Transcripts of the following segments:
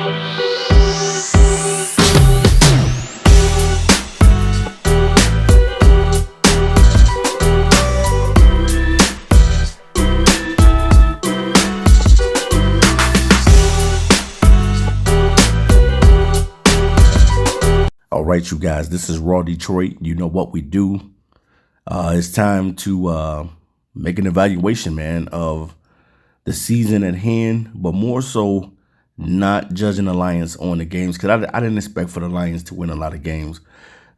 All right, you guys, this is Raw Detroit. You know what we do. It's time to make an evaluation, man, of the season at hand, but more so not judging the Lions on the games, because I didn't expect for the Lions to win a lot of games.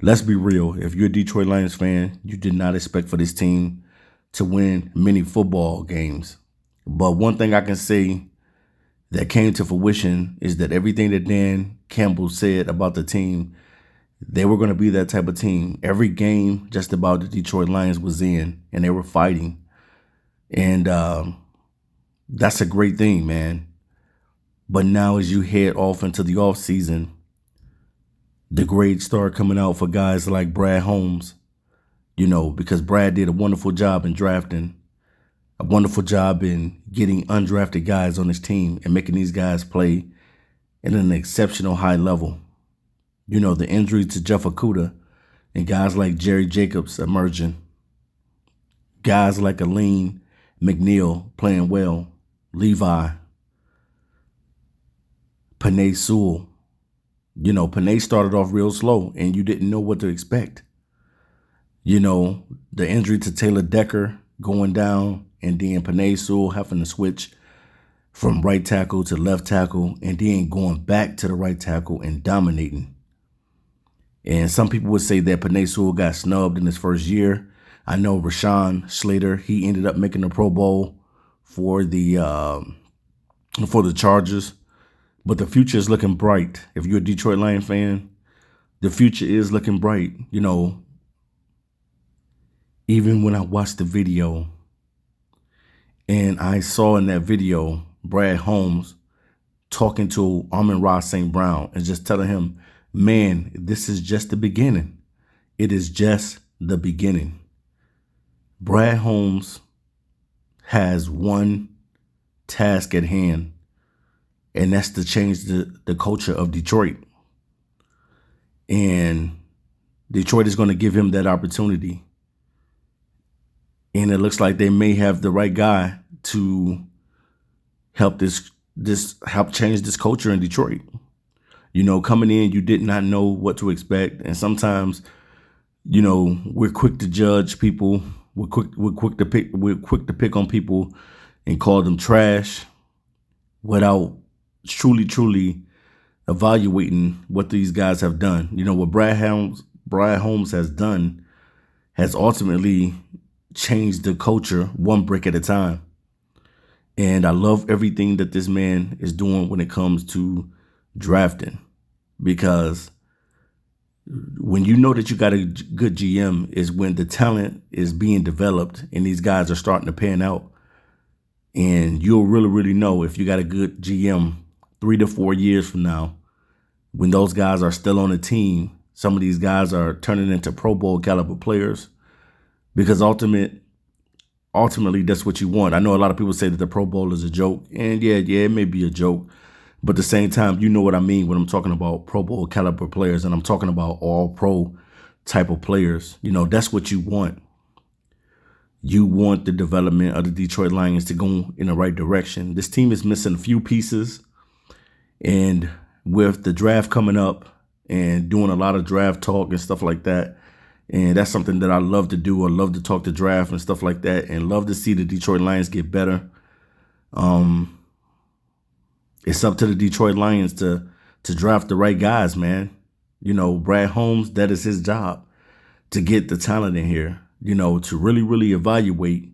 Let's be real. If you're a Detroit Lions fan, you did not expect for this team to win many football games. But one thing I can say that came to fruition is that everything that Dan Campbell said about the team, they were going to be that type of team. Every game just about the Detroit Lions was in, and they were fighting. And that's a great thing, man. But now as you head off into the offseason, the grades start coming out for guys like Brad Holmes, you know, because Brad did a wonderful job in drafting, a wonderful job in getting undrafted guys on his team and making these guys play at an exceptional high level. You know, the injuries to Jeff Okudah and guys like Jerry Jacobs emerging. Guys like Aline McNeil playing well. Levi. Penei Sewell. You know, Penei started off real slow and you didn't know what to expect. You know, the injury to Taylor Decker going down and then Penei Sewell having to switch from right tackle to left tackle and then going back to the right tackle and dominating. And some people would say that Penei Sewell got snubbed in his first year. I know Rashawn Slater, he ended up making the Pro Bowl for the Chargers. But the future is looking bright. If you're a Detroit Lion fan, the future is looking bright. You know, even when I watched the video and I saw in that video Brad Holmes talking to Amon-Ra St. Brown and just telling him, man, this is just the beginning. It is just the beginning. Brad Holmes has one task at hand, and that's to change the culture of Detroit. And Detroit is going to give him that opportunity. And it looks like they may have the right guy to help help change this culture in Detroit. You know, coming in, you did not know what to expect. And sometimes, you know, we're quick to judge people. We're quick to pick on people and call them trash without truly evaluating what these guys have done. You know, what Brad Holmes has done has ultimately changed the culture one brick at a time. And I love everything that this man is doing when it comes to drafting. Because when you know that you got a good GM is when the talent is being developed and these guys are starting to pan out. And you'll really know if you got a good GM 3 to 4 years from now, when those guys are still on the team, some of these guys are turning into Pro Bowl caliber players. Because ultimately, that's what you want. I know a lot of people say that the Pro Bowl is a joke. And yeah, it may be a joke. But at the same time, you know what I mean when I'm talking about Pro Bowl caliber players and I'm talking about all pro type of players. You know, that's what you want. You want the development of the Detroit Lions to go in the right direction. This team is missing a few pieces. And with the draft coming up and doing a lot of draft talk and stuff like that, and that's something that I love to do. I love to talk to draft and stuff like that and love to see the Detroit Lions get better. It's up to the Detroit Lions to draft the right guys, man. You know, Brad Holmes, that is his job, to get the talent in here, you know, to really evaluate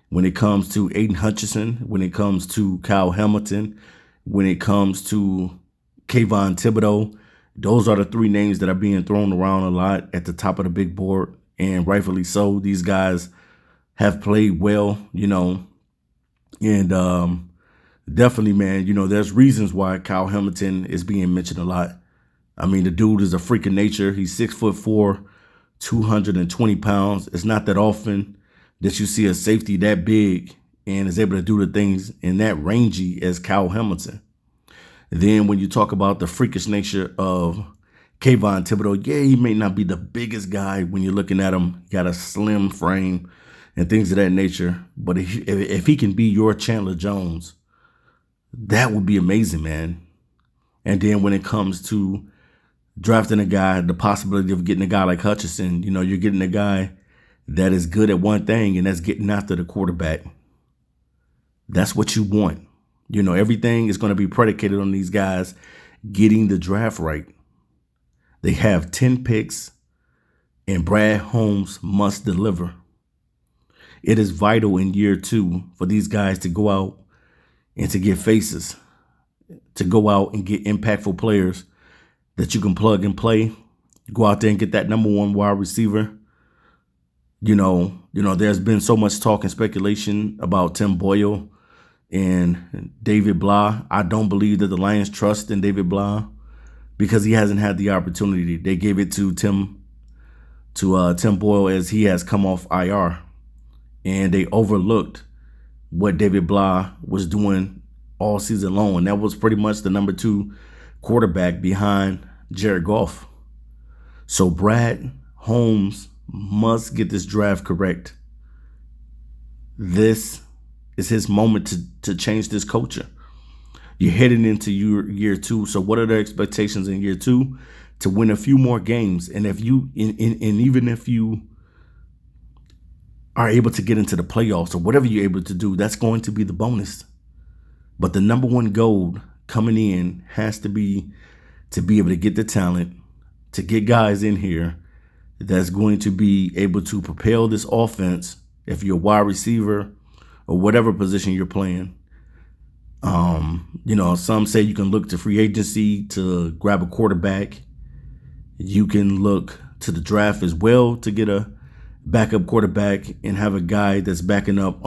when it comes to Aiden Hutchinson, when it comes to Kyle Hamilton, when it comes to Kayvon Thibodeau. Those are the three names that are being thrown around a lot at the top of the big board, and rightfully so. These guys have played well, you know, and definitely, man, you know, there's reasons why Kyle Hamilton is being mentioned a lot. I mean, the dude is a freak of nature. He's 6'4", 220 pounds. It's not that often that you see a safety that big and is able to do the things in that rangy as Kyle Hamilton. Then when you talk about the freakish nature of Kayvon Thibodeau, yeah, he may not be the biggest guy when you're looking at him. He got a slim frame and things of that nature. But if he can be your Chandler Jones, that would be amazing, man. And then when it comes to drafting a guy, the possibility of getting a guy like Hutchinson, you're getting a guy that is good at one thing, and that's getting after the quarterback. That's what you want. Everything is going to be predicated on these guys getting the draft right. They have 10 picks, and Brad Holmes must deliver. It is vital in year 2 for these guys to go out and to get faces, to go out and get impactful players that you can plug and play. Go out there and get that number 1 wide receiver. There's been so much talk and speculation about Tim Boyle and David Blah. I don't believe that the Lions trust in David Blah because he hasn't had the opportunity. They gave it to Tim Boyle as he has come off IR, and they overlooked what David Blah was doing all season long, and that was pretty much the number 2 quarterback behind Jared Goff. So Brad Holmes must get this draft correct. This is his moment to change this culture. You're heading into year 2. So what are the expectations in year 2? To win a few more games. And even if you are able to get into the playoffs or whatever you're able to do, that's going to be the bonus. But the number 1 goal coming in has to be able to get the talent, to get guys in here that's going to be able to propel this offense if you're a wide receiver or whatever position you're playing. Some say you can look to free agency to grab a quarterback. You can look to the draft as well to get a backup quarterback and have a guy that's backing up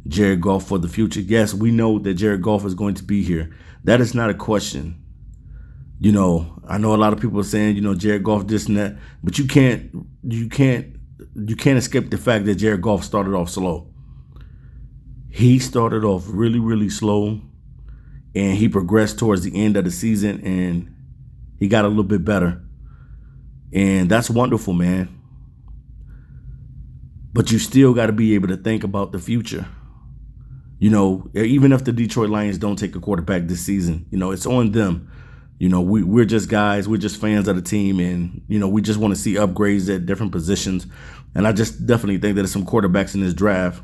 Jared Goff for the future. Yes, we know that Jared Goff is going to be here. That is not a question. I know a lot of people are saying, Jared Goff this and that, but you can't escape the fact that Jared Goff started off slow. He started off really, really slow, and he progressed towards the end of the season, and he got a little bit better. And that's wonderful, man. But you still got to be able to think about the future. Even if the Detroit Lions don't take a quarterback this season, it's on them. We're just guys. We're just fans of the team, and, we just want to see upgrades at different positions. And I just definitely think that there's some quarterbacks in this draft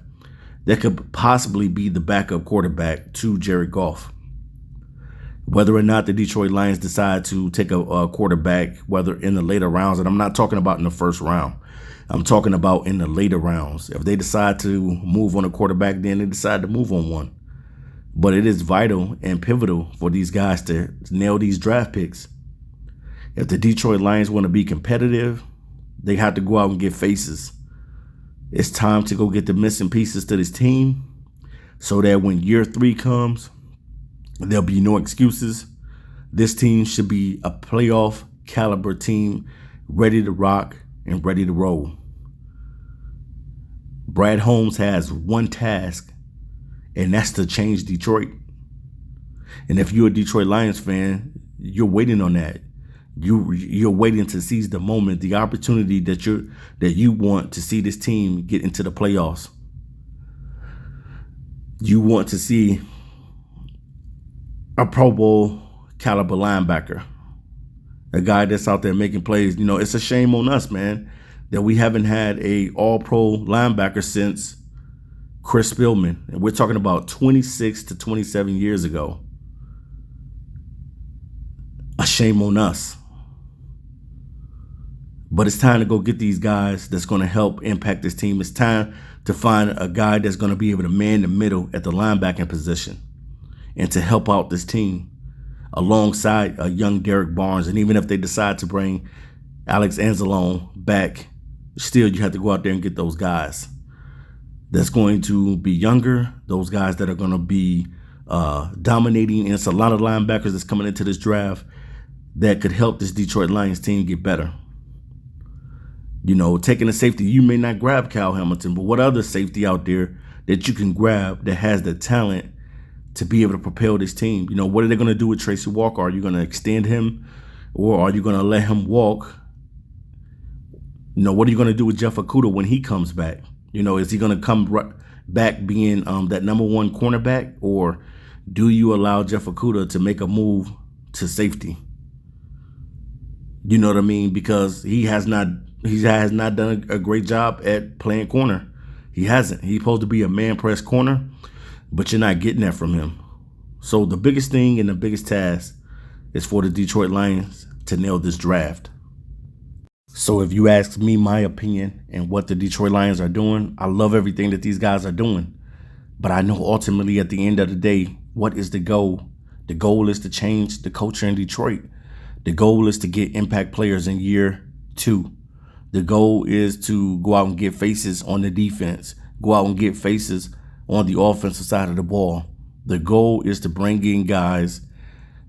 that could possibly be the backup quarterback to Jared Goff. Whether or not the Detroit Lions decide to take a quarterback, whether in the later rounds, and I'm not talking about in the first round. I'm talking about in the later rounds. If they decide to move on a quarterback, then they decide to move on one. But it is vital and pivotal for these guys to nail these draft picks. If the Detroit Lions want to be competitive, they have to go out and get faces. It's time to go get the missing pieces to this team so that when year 3 comes, there'll be no excuses. This team should be a playoff caliber team, ready to rock and ready to roll. Brad Holmes has one task, and that's to change Detroit. And if you're a Detroit Lions fan, you're waiting on that. You're waiting to seize the moment, the opportunity that you want to see this team get into the playoffs. You want to see a Pro Bowl caliber linebacker, a guy that's out there making plays. It's a shame on us, man, that we haven't had a all-pro linebacker since Chris Spielman. And we're talking about 26 to 27 years ago. A shame on us. But it's time to go get these guys that's going to help impact this team. It's time to find a guy that's going to be able to man the middle at the linebacking position and to help out this team alongside a young Derek Barnes. And even if they decide to bring Alex Anzalone back, still you have to go out there and get those guys that's going to be younger, those guys that are going to be dominating. And it's a lot of linebackers that's coming into this draft that could help this Detroit Lions team get better. Taking a safety, you may not grab Kyle Hamilton, but what other safety out there that you can grab that has the talent to be able to propel this team. What are they going to do with Tracy Walker? Are you going to extend him, or are you going to let him walk? What are you going to do with Jeff Okudah when he comes back? Is he going to come back being that number one cornerback, or do you allow Jeff Okudah to make a move to safety? You know what I mean? Because he has not done a great job at playing corner. He hasn't. He's supposed to be a man press corner, but you're not getting that from him. So the biggest thing and the biggest task is for the Detroit Lions to nail this draft. So if you ask me my opinion and what the Detroit Lions are doing, I love everything that these guys are doing. But I know ultimately at the end of the day, what is the goal? The goal is to change the culture in Detroit. The goal is to get impact players in year 2. The goal is to go out and get faces on the defense, go out and get faces on the offensive side of the ball. The goal is to bring in guys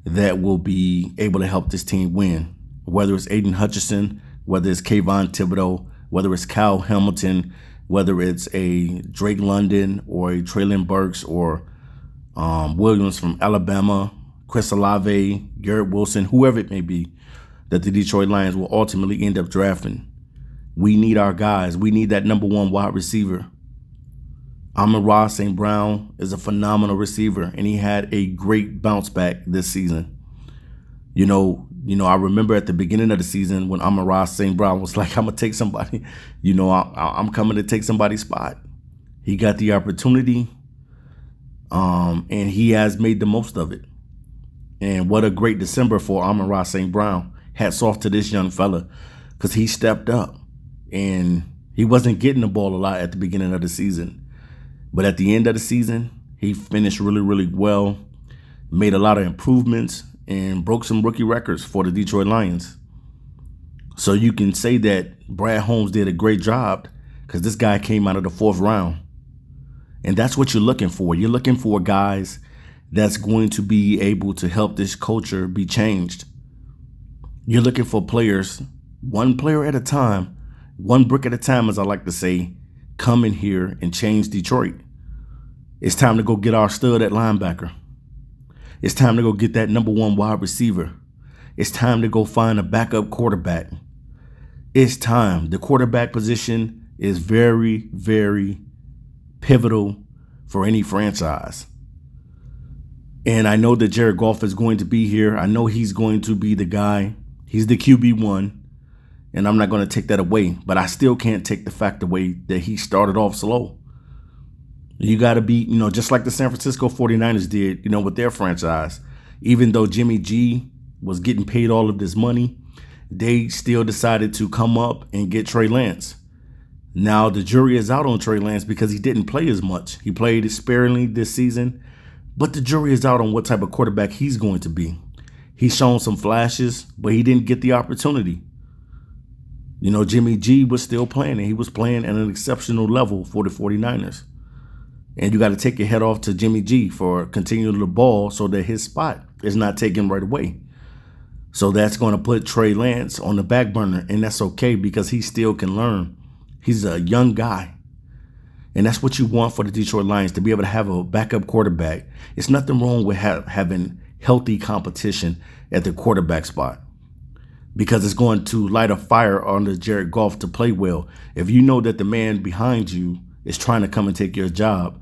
that will be able to help this team win, whether it's Aiden Hutchinson, whether it's Kayvon Thibodeau, whether it's Kyle Hamilton, whether it's a Drake London or a Traylon Burks or Williams from Alabama, Chris Olave, Garrett Wilson, whoever it may be that the Detroit Lions will ultimately end up drafting. We need our guys. We need that number one wide receiver. Amon-Ra St. Brown is a phenomenal receiver, and he had a great bounce back this season. I remember at the beginning of the season when Amon-Ra St. Brown was like, I'm going to take somebody, I'm coming to take somebody's spot. He got the opportunity, and he has made the most of it. And what a great December for Amon-Ra St. Brown. Hats off to this young fella because he stepped up, and he wasn't getting the ball a lot at the beginning of the season. But at the end of the season, he finished really, really well, made a lot of improvements, and broke some rookie records for the Detroit Lions. So you can say that Brad Holmes did a great job because this guy came out of the 4th round. And that's what you're looking for. You're looking for guys that's going to be able to help this culture be changed. You're looking for players, one player at a time, one brick at a time, as I like to say, come in here and change Detroit. It's time to go get our stud at linebacker. It's time to go get that number one wide receiver. It's time to go find a backup quarterback. It's time. The quarterback position is very, very pivotal for any franchise. And I know that Jared Goff is going to be here. I know he's going to be the guy. He's the QB1. And I'm not going to take that away. But I still can't take the fact away that he started off slow. You got to be, just like the San Francisco 49ers did, with their franchise. Even though Jimmy G was getting paid all of this money, they still decided to come up and get Trey Lance. Now the jury is out on Trey Lance because he didn't play as much. He played sparingly this season, but the jury is out on what type of quarterback he's going to be. He's shown some flashes, but he didn't get the opportunity. Jimmy G was still playing, and he was playing at an exceptional level for the 49ers. And you got to take your head off to Jimmy G for continuing the ball so that his spot is not taken right away. So that's going to put Trey Lance on the back burner, and that's okay because he still can learn. He's a young guy. And that's what you want for the Detroit Lions, to be able to have a backup quarterback. It's nothing wrong with having healthy competition at the quarterback spot because it's going to light a fire under Jared Goff to play well. If you know that the man behind you is trying to come and take your job,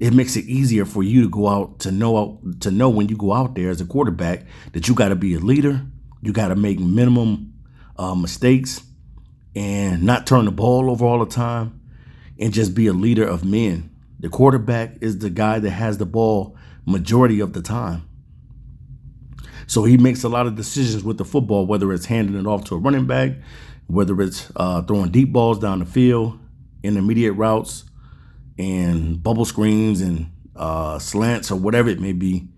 it makes it easier for you to go out to know when you go out there as a quarterback that you got to be a leader. You got to make minimum mistakes and not turn the ball over all the time and just be a leader of men. The quarterback is the guy that has the ball majority of the time. So he makes a lot of decisions with the football, whether it's handing it off to a running back, whether it's throwing deep balls down the field, intermediate routes, and bubble screens and slants or whatever it may be,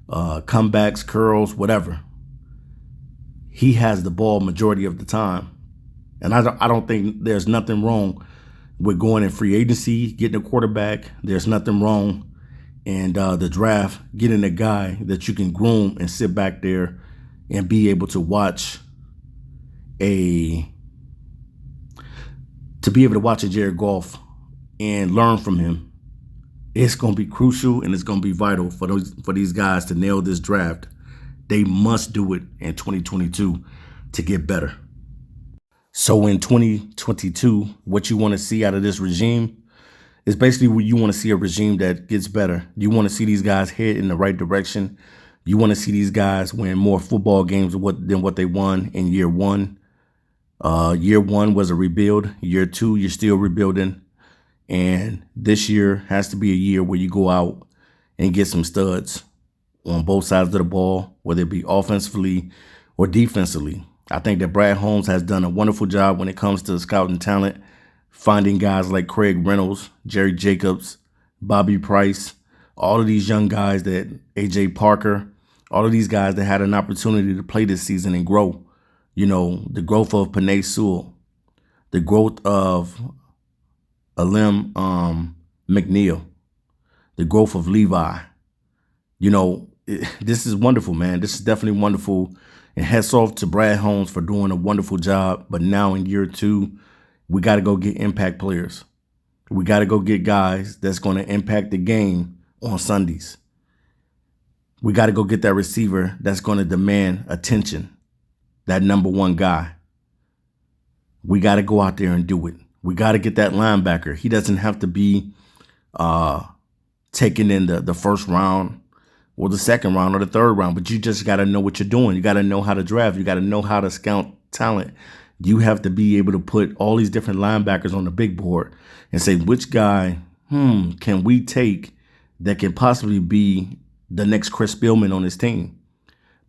comebacks, curls, whatever. He has the ball majority of the time. And I don't think there's nothing wrong with going in free agency, getting a quarterback. There's nothing wrong in the draft, getting a guy that you can groom and sit back there and be able to watch a Jared Goff and learn from him It's going to be crucial and it's going to be vital for these guys to nail this draft. They must do it in 2022 to get better. So in 2022, what you want to see out of this regime is basically what you want to see, a regime that gets better. You want to see these guys head in the right direction. You want to see these guys win more football games than what they won in year one. Year one was a rebuild. Year two, you're still rebuilding. And this year has to be a year where you go out and get some studs on both sides of the ball, whether it be offensively or defensively. I think that Brad Holmes has done a wonderful job when it comes to scouting talent, finding guys like Craig Reynolds, Jerry Jacobs, Bobby Price, all of these young guys, that A.J. Parker, all of these guys that had an opportunity to play this season and grow. You know, the growth of Panay Sewell, the growth of Alim McNeil, the growth of Levi. You know, this is wonderful, man. This is definitely wonderful. And hats off to Brad Holmes for doing a wonderful job. But now in year two, we got to go get impact players. We got to go get guys that's going to impact the game on Sundays. We got to go get that receiver that's going to demand attention, that number one guy. We got to go out there and do it. We got to get that linebacker. He doesn't have to be taken in the first round or the second round or the third round, but you just got to know what you're doing. You got to know how to draft. You got to know how to scout talent. You have to be able to put all these different linebackers on the big board and say, which guy can we take that can possibly be the next Chris Spielman on this team?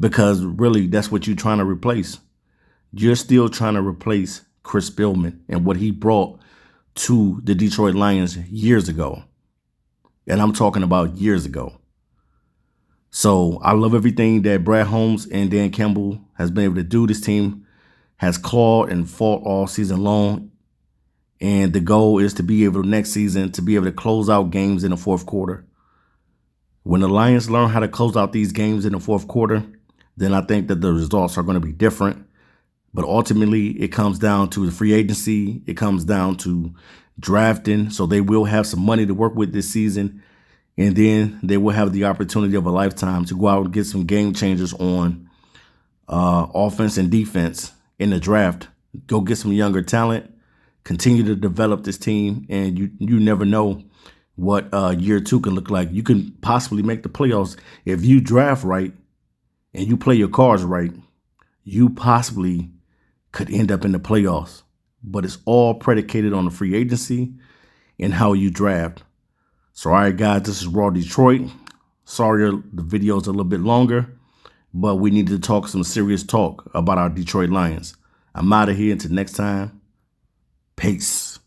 Because really, that's what you're trying to replace. You're still trying to replace Chris Spielman and what he brought to the Detroit Lions years ago. And I'm talking about years ago. So I love everything that Brad Holmes and Dan Campbell has been able to do. This team has clawed and fought all season long. And the goal is to be able to next season to be able to close out games in the fourth quarter. When the Lions learn how to close out these games in the fourth quarter, then I think that the results are going to be different. But ultimately, it comes down to the free agency. It comes down to drafting. So they will have some money to work with this season. And then they will have the opportunity of a lifetime to go out and get some game changers on offense and defense in the draft. Go get some younger talent. Continue to develop this team. And you never know what year two can look like. You can possibly make the playoffs. If you draft right and you play your cards right, you possibly could end up in the playoffs. But it's all predicated on the free agency and how you draft. So, all right, guys, this is Raw Detroit. Sorry the video's a little bit longer, but we need to talk some serious talk about our Detroit Lions. I'm out of here until next time. Peace.